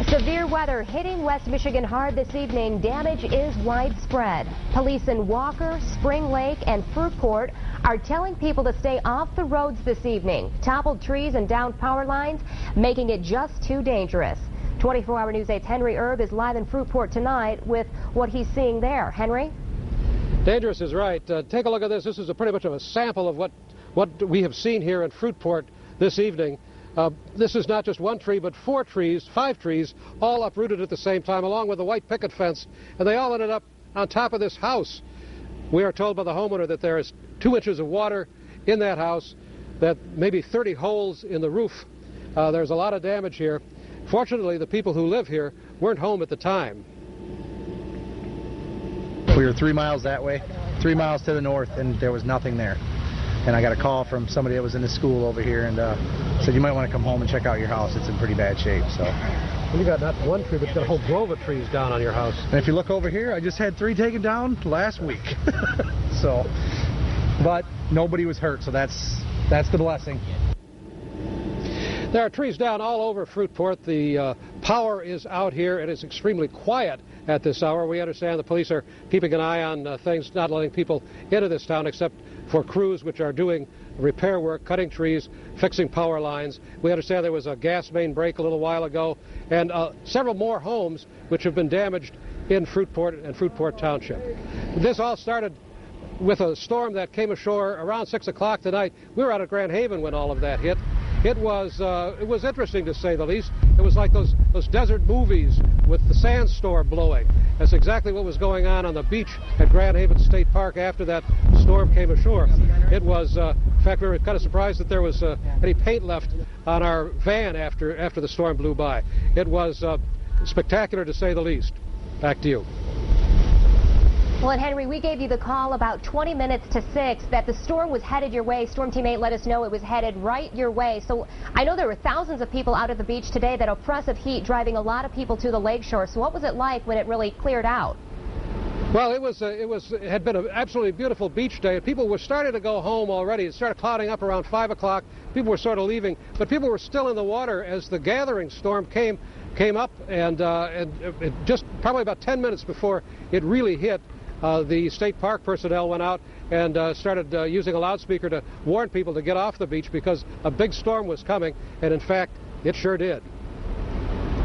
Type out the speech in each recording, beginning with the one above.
Severe weather hitting West Michigan hard this evening. Damage is widespread. Police in Walker, Spring Lake, and Fruitport are telling people to stay off the roads this evening. Toppled trees and downed power lines making it just too dangerous. 24-hour News 8's Henry Erb is live in Fruitport tonight with what he's seeing there. Henry? Dangerous is right. Take a look at this. This is pretty much of a sample of what we have seen here in Fruitport this evening. This is not just one tree, but five trees, all uprooted at the same time, along with a white picket fence, and they all ended up on top of this house. We are told by the homeowner that there is 2 inches of water in that house, that maybe 30 holes in the roof. There's a lot of damage here. Fortunately, the people who live here weren't home at the time. We were 3 miles that way, 3 miles to the north, and there was nothing there. And I got a call from somebody that was in the school over here and said you might want to come home and check out your house. It's in pretty bad shape. So. Well, you got not one tree, but you got a whole grove of trees down on your house. And if you look over here, I just had 3 taken down last week. So, but nobody was hurt, so that's the blessing. There are trees down all over Fruitport. The power is out here. It is extremely quiet at this hour. We understand the police are keeping an eye on things, not letting people into this town except for crews which are doing repair work, cutting trees, fixing power lines. We understand there was a gas main break a little while ago, and several more homes which have been damaged in Fruitport and Fruitport Township. This all started with a storm that came ashore around 6 o'clock tonight. We were out at Grand Haven when all of that hit. It was interesting, to say the least. It was like those desert movies with the sandstorm blowing. That's exactly what was going on the beach at Grand Haven State Park after that storm came ashore. It was, in fact, we were kind of surprised that there was any paint left on our van after the storm blew by. It was spectacular, to say the least. Back to you. Well, and Henry, we gave you the call about 20 minutes to 6 that the storm was headed your way. Storm Team 8 let us know it was headed right your way. So I know there were thousands of people out at the beach today. That oppressive heat driving a lot of people to the lakeshore. So what was it like when it really cleared out? Well, it had been an absolutely beautiful beach day. People were starting to go home already. It started clouding up around 5 o'clock. People were sort of leaving, but people were still in the water as the gathering storm came up, and it just probably about 10 minutes before it really hit. The state park personnel went out and started using a loudspeaker to warn people to get off the beach because a big storm was coming, and in fact, it sure did.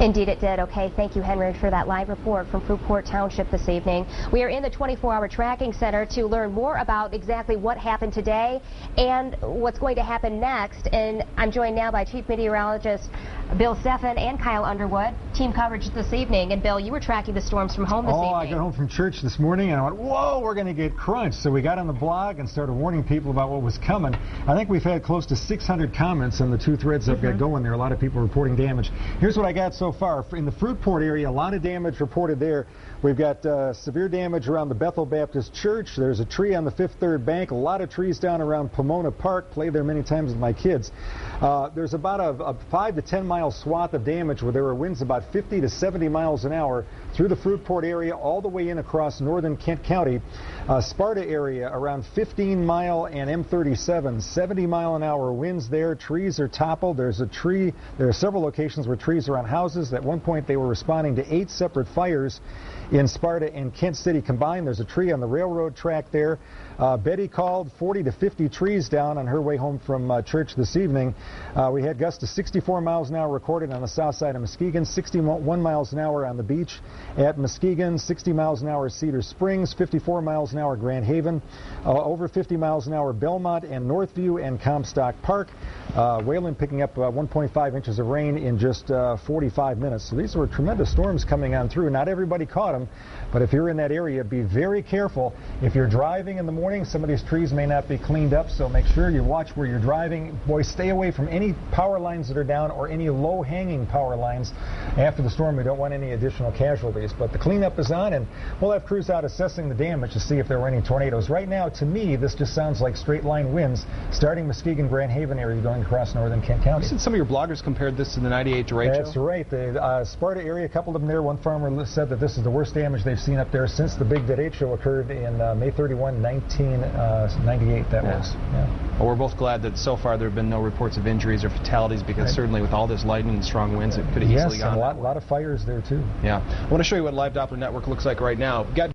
Indeed it did. Okay, thank you, Henry, for that live report from Fruitport Township this evening. We are in the 24-hour tracking center to learn more about exactly what happened today and what's going to happen next. And I'm joined now by Chief Meteorologist Bill Steffen and Kyle Underwood. Team coverage this evening. And Bill, you were tracking the storms from home this evening. I got home from church this morning and I went, whoa, we're going to get crunched. So we got on the blog and started warning people about what was coming. I think we've had close to 600 comments on the 2 threads that got going there. A lot of people reporting damage. Here's what I got so far. In the Fruitport area, a lot of damage reported there. We've got severe damage around the Bethel Baptist Church. There's a tree on the Fifth Third Bank. A lot of trees down around Pomona Park. Played there many times with my kids. There's about a 5 to 10 mile swath of damage where there were winds about 50 to 70 miles an hour through the Fruitport area all the way in across northern Kent County. Sparta area around 15 mile and M37, 70 mile an hour winds there. Trees are toppled. There are several locations where trees are on houses. At one point they were responding to 8 separate fires in Sparta and Kent City combined. There's a tree on the railroad track there. Betty called 40 to 50 trees down on her way home from church this evening. We had gusts to 64 miles an hour recorded on the south side of Muskegon, 61 miles an hour on the beach at Muskegon, 60 miles an hour at Cedar Springs, 54 miles an hour Grand Haven, over 50 miles an hour Belmont and Northview and Comstock Park. Wayland picking up 1.5 inches of rain in just 45 minutes. So these were tremendous storms coming on through. Not everybody caught them, but if you're in that area, be very careful. If you're driving in the morning, some of these trees may not be cleaned up, so make sure you watch where you're driving. Boys, stay away from any power lines that are down or any low-hanging power lines. After the storm, we don't want any additional casualties, but the cleanup is on, and we'll have crews out assessing the damage to see if there were any tornadoes. Right now, to me, this just sounds like straight-line winds starting Muskegon, Grand Haven area going across northern Kent County. You said some of your bloggers compared this to the 98 derecho? That's right. The Sparta area, a couple of them there. One farmer said that this is the worst damage they've seen up there since the big derecho occurred in May 31, 1998. That was. Yeah. Well, we're both glad that so far there have been no reports of injuries or fatalities, because certainly with all this was lightning and strong winds, it could have easily yes, gone. and a lot of fires there too. Yeah. I want to show you what Live Doppler Network looks like right now. We've got